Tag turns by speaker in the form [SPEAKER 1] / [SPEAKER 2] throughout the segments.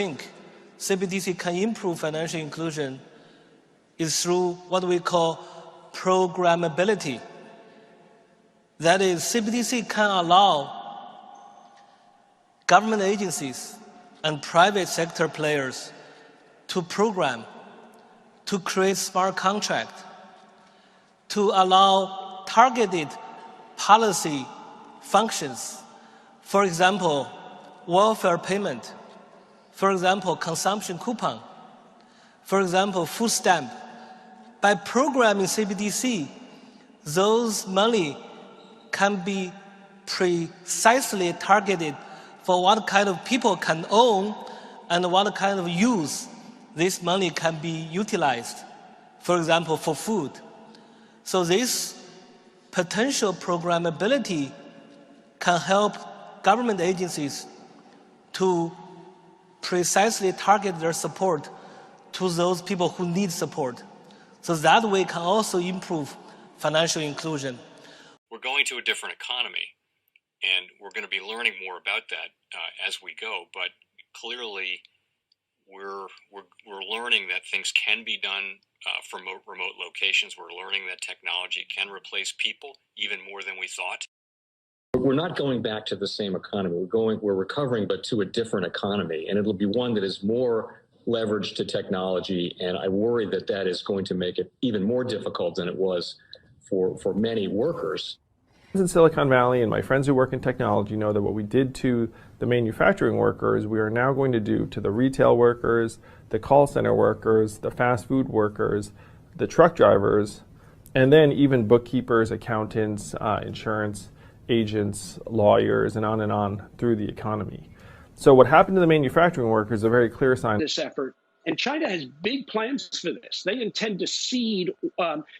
[SPEAKER 1] think CBDC can improve financial inclusion is through what we call programmability. That is, CBDC can allow government agencies and private sector players to program, to create smart contracts, to allow targeted policy functions. For example, welfare payment. For example, consumption coupon. For example, food stamp. By programming CBDC, those money can be precisely targeted for what kind of people can own and what kind of use this money can be utilized. For example, for food. So this potential programmability can help government agencies to precisely target their support to those people who need support. So that way can also improve financial inclusion.
[SPEAKER 2] We're going to a different economy, and we're going to be learning more about that as we go. But clearly, we're learning that things can be done from remote locations. We're learning that technology can replace people even more than we thought.
[SPEAKER 3] We're not going back to the same economy. We're recovering, but to a different economy, and it'll be one that is more leveraged to technology. And I worry that that is going to make it even more difficult than it was for many workers.
[SPEAKER 4] In Silicon Valley, and my friends who work in technology know that what we did to the manufacturing workers, we are now going to do to the retail workers, the call center workers, the fast food workers, the truck drivers, and then even bookkeepers, accountants, insurance agents, lawyers, and on through the economy. So what happened to the manufacturing workers is a very clear sign.
[SPEAKER 5] This effort. And China has big plans for this. They intend to seed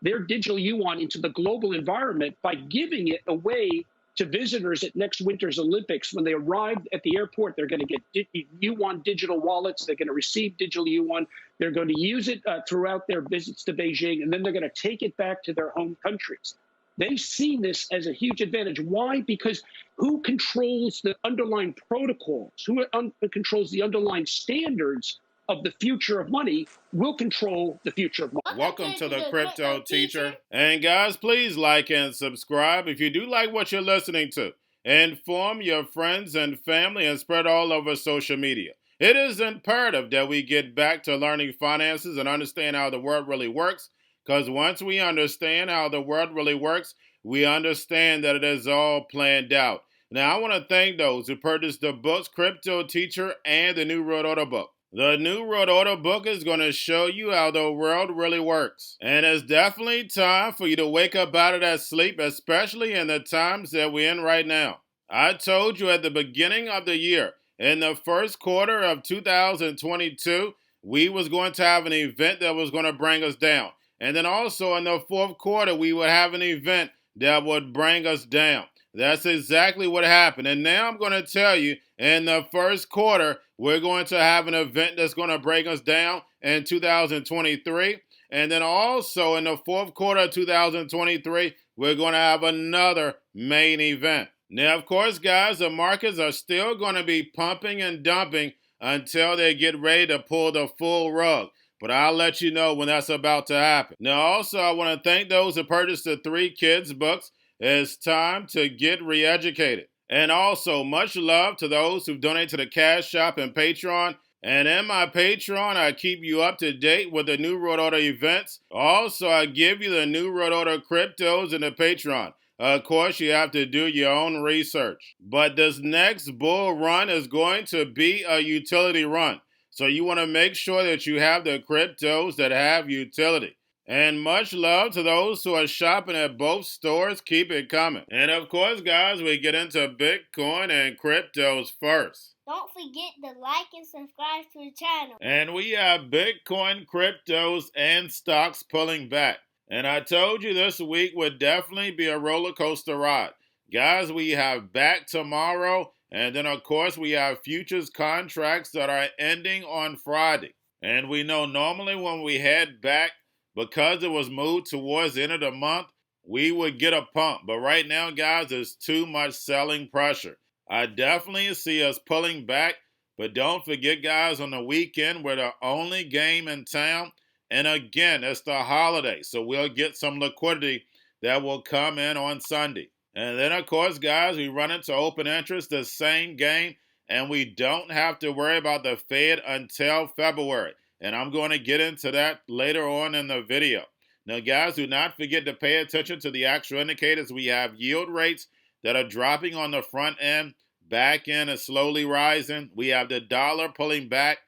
[SPEAKER 5] their digital yuan into the global environment by giving it away to visitors at next winter's Olympics. When they arrive at the airport, they're going to get yuan digital wallets. They're going to receive digital yuan. They're going to use it throughout their visits to Beijing, and then they're going to take it back to their home countries. They see this as a huge advantage. Why? Because who controls the underlying protocols, who controls the underlying standards of the future of money will control the future of money.
[SPEAKER 6] Welcome to the Crypto Teacher. And guys, please like and subscribe if you do like what you're listening to. Inform your friends and family and spread all over social media. It is imperative that we get back to learning finances and understand how the world really works. Because once we understand how the world really works, we understand that it is all planned out. Now, I want to thank those who purchased the books Cryptoteacher and the New World Order book. The New World Order book is going to show you how the world really works. And it's definitely time for you to wake up out of that sleep, especially in the times that we're in right now. I told you at the beginning of the year, in the first quarter of 2022, we was going to have an event that was going to bring us down. And then also in the fourth quarter, we would have an event that would bring us down. That's exactly what happened. And now I'm going to tell you, in the first quarter, we're going to have an event that's going to bring us down in 2023. And then also in the fourth quarter of 2023, we're going to have another main event. Now, of course, guys, the markets are still going to be pumping and dumping until they get ready to pull the full rug. But I'll let you know when that's about to happen. Now, also, I want to thank those who purchased the 3 kids books. It's time to get re-educated. And also, much love to those who've donated to the Cash Shop and Patreon. And in my Patreon, I keep you up to date with the New World Order events. Also, I give you the New World Order cryptos in the Patreon. Of course, you have to do your own research. But this next bull run is going to be a utility run. So you want to make sure that you have the cryptos that have utility. And much love to those who are shopping at both stores. Keep it coming. And of course, guys, we get into Bitcoin and cryptos first.
[SPEAKER 7] Don't forget to like and subscribe to the channel.
[SPEAKER 6] And we have Bitcoin, cryptos, and stocks pulling back. And I told you this week would definitely be a roller coaster ride. Guys, we have back tomorrow. And then, of course, we have futures contracts that are ending on Friday. And we know normally when we head back, because it was moved towards the end of the month, we would get a pump. But right now, guys, there's too much selling pressure. I definitely see us pulling back But don't forget, guys, on the weekend, we're the only game in town. And again, it's the holiday, so we'll get some liquidity that will come in on Sunday. And then, of course, guys, we run into open interest, the same game, and we don't have to worry about the Fed until February. And I'm going to get into that later on in the video. Now, guys, do not forget to pay attention to the actual indicators. We have yield rates that are dropping on the front end. Back end is slowly rising. We have the dollar pulling back.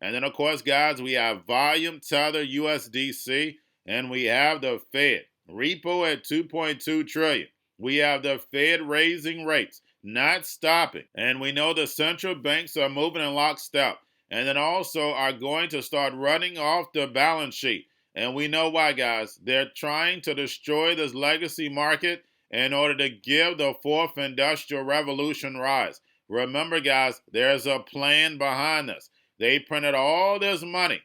[SPEAKER 6] And then, of course, guys, we have volume tether USDC, and we have the Fed. Repo at 2.2 trillion. We have the Fed raising rates, not stopping. And we know the central banks are moving in lockstep. And then also are going to start running off the balance sheet. And we know why, guys. They're trying to destroy this legacy market in order to give the fourth industrial revolution rise. Remember, guys, there's a plan behind this. They printed all this money,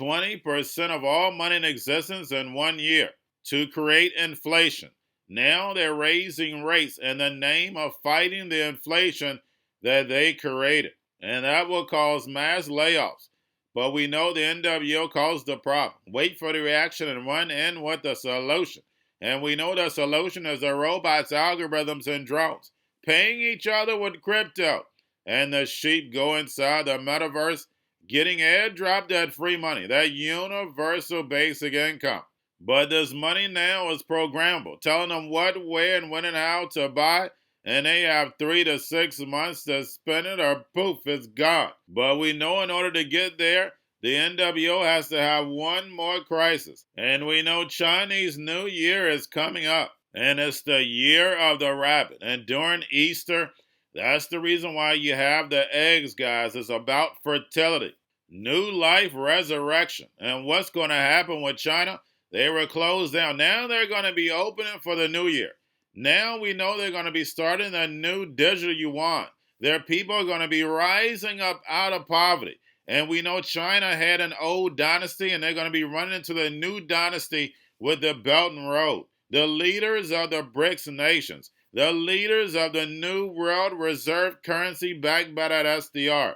[SPEAKER 6] 20% of all money in existence in 1 year, to create inflation. Now they're raising rates in the name of fighting the inflation that they created. And that will cause mass layoffs. But we know the NWO caused the problem. Wait for the reaction and run in with the solution. And we know the solution is the robots, algorithms, and drones paying each other with crypto. And the sheep go inside the metaverse, getting airdropped that free money, that universal basic income. But this money now is programmable, telling them what, where, and when and how to buy. And they have 3 to 6 months to spend it or poof, it's gone. But we know in order to get there, the NWO has to have one more crisis. And we know Chinese New Year is coming up. And it's the year of the rabbit. And during Easter, that's the reason why you have the eggs, guys. It's about fertility. New life, resurrection. And what's going to happen with China? They were closed down. Now they're going to be opening for the new year. Now we know they're going to be starting a new digital yuan. Their people are going to be rising up out of poverty. And we know China had an old dynasty, and they're going to be running into the new dynasty with the Belt and Road. The leaders of the BRICS nations. The leaders of the new world reserve currency backed by that SDR.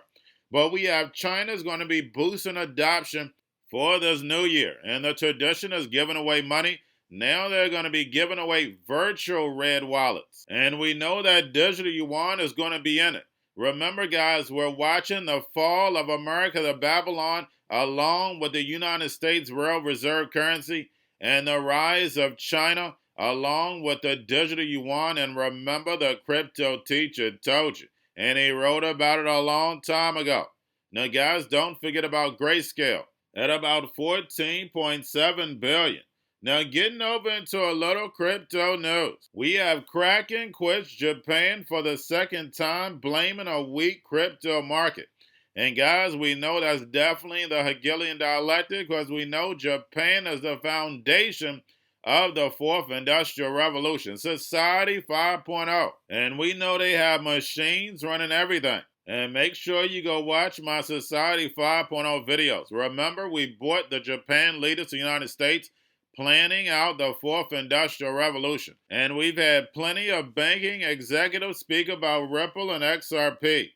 [SPEAKER 6] But we have China's going to be boosting adoption for this new year. And the tradition is giving away money. Now they're going to be giving away virtual red wallets. And we know that digital yuan is going to be in it. Remember, guys, we're watching the fall of America, the Babylon, along with the United States World Reserve Currency, and the rise of China, along with the digital yuan. And remember, the Cryptoteacher told you. And he wrote about it a long time ago. Now, guys, don't forget about Grayscale at about 14.7 billion. Now, getting over into a little crypto news. We have Kraken quits Japan for the second time, blaming a weak crypto market. And guys, we know that's definitely the Hegelian dialectic, because we know Japan is the foundation of the fourth industrial revolution, Society 5.0. And we know they have machines running everything. And make sure you go watch my Society 5.0 videos. Remember, we brought the Japan leaders to the United States, planning out the fourth industrial revolution. And we've had plenty of banking executives speak about Ripple and XRP.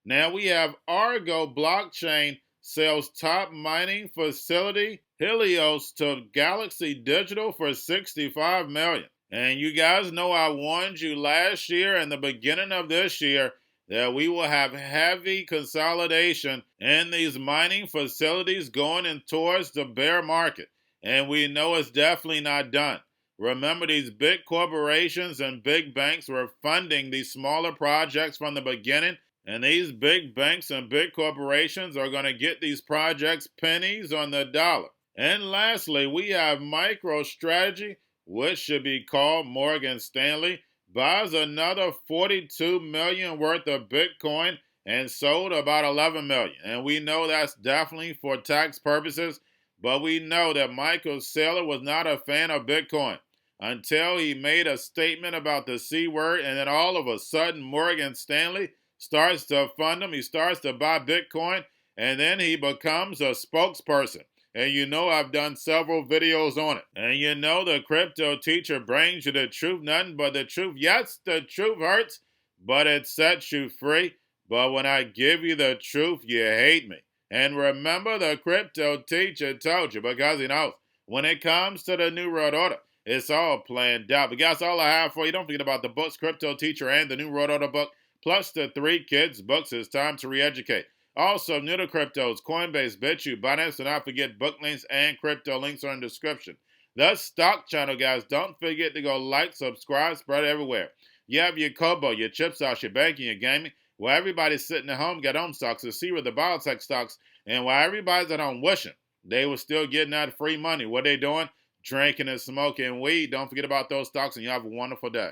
[SPEAKER 6] Now we have Argo blockchain sells top mining facility Helios to Galaxy Digital for $65 million. And you guys know I warned you last year and the beginning of this year that we will have heavy consolidation in these mining facilities going in towards the bear market. And we know it's definitely not done. Remember, these big corporations and big banks were funding these smaller projects from the beginning. And these big banks and big corporations are going to get these projects pennies on the dollar. And lastly, we have Microstrategy, which should be called Morgan Stanley, buys another 42 million worth of Bitcoin and sold about 11 million. And we know that's definitely for tax purposes. But we know that Michael Saylor was not a fan of Bitcoin until he made a statement about the C word, and then all of a sudden Morgan Stanley starts to fund him. He starts to buy Bitcoin, and then he becomes a spokesperson. And you know I've done several videos on it. And you know the Cryptoteacher brings you the truth, nothing but the truth. Yes, the truth hurts, but it sets you free. But when I give you the truth, you hate me. And remember, the crypto teacher told you, because he knows when it comes to the New World Order, it's all planned out. But guys, all I have for you. Don't forget about the books, Crypto Teacher and the New World Order book, plus the 3 kids books. It's time to re-educate. Also, new to cryptos, Coinbase, Bitrue, Binance, do not forget book links and crypto links are in the description. The stock channel, guys, don't forget to go like, subscribe, spread it everywhere. You have your Kobo, your chip stocks, your banking, your gaming. While everybody's sitting at home, get home stocks, to see where the biotech stocks, and while everybody's at home wishing they were still getting that free money, what they doing? Drinking and smoking weed. Don't forget about those stocks, and you have a wonderful day.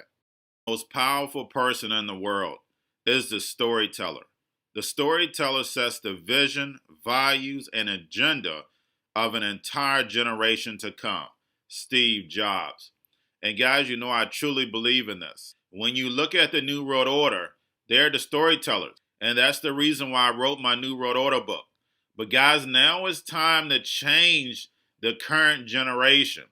[SPEAKER 6] The most powerful person in the world is the storyteller. The storyteller sets the vision, values, and agenda of an entire generation to come. Steve Jobs. And guys, you know I truly believe in this. When you look at the New World Order, they're the storytellers. And that's the reason why I wrote my New World Order book. But guys, now it's time to change the current generation.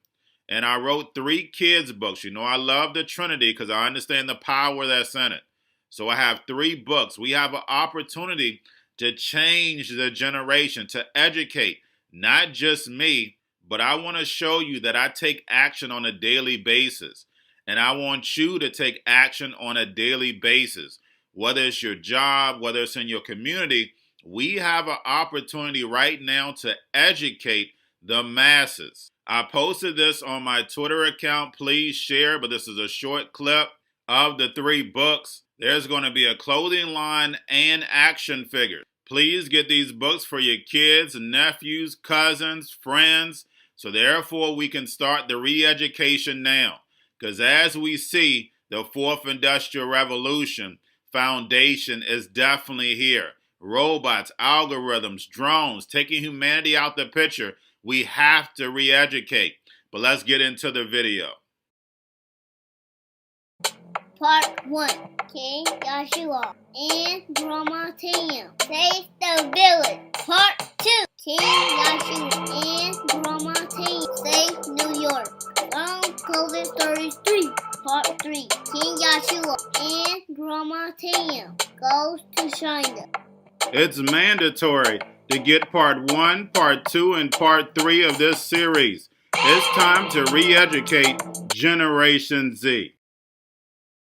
[SPEAKER 6] And I wrote 3 kids books. You know, I love the Trinity because I understand the power that's in it. So I have 3 books. We have an opportunity to change the generation, to educate, not just me, but I want to show you that I take action on a daily basis. And I want you to take action on a daily basis. Whether it's your job, whether it's in your community, we have an opportunity right now to educate the masses. I posted this on my Twitter account. Please share, but this is a short clip of the 3 books. There's going to be a clothing line and action figures. Please get these books for your kids, nephews, cousins, friends, so therefore we can start the re-education now. Because as we see, the 4th Industrial Revolution foundation is definitely here. Robots, algorithms, drones, taking humanity out the picture. We have to re-educate. But let's get into the video.
[SPEAKER 7] Part 1. King Joshua and Grandma Tam save the village. Part 2. King Joshua and Grandma Tam save New York from COVID-33. Part 3. King Joshua and Grandma Tam goes to China.
[SPEAKER 6] It's mandatory to get part 1, part 2, and part 3 of this series. It's time to re-educate Generation Z.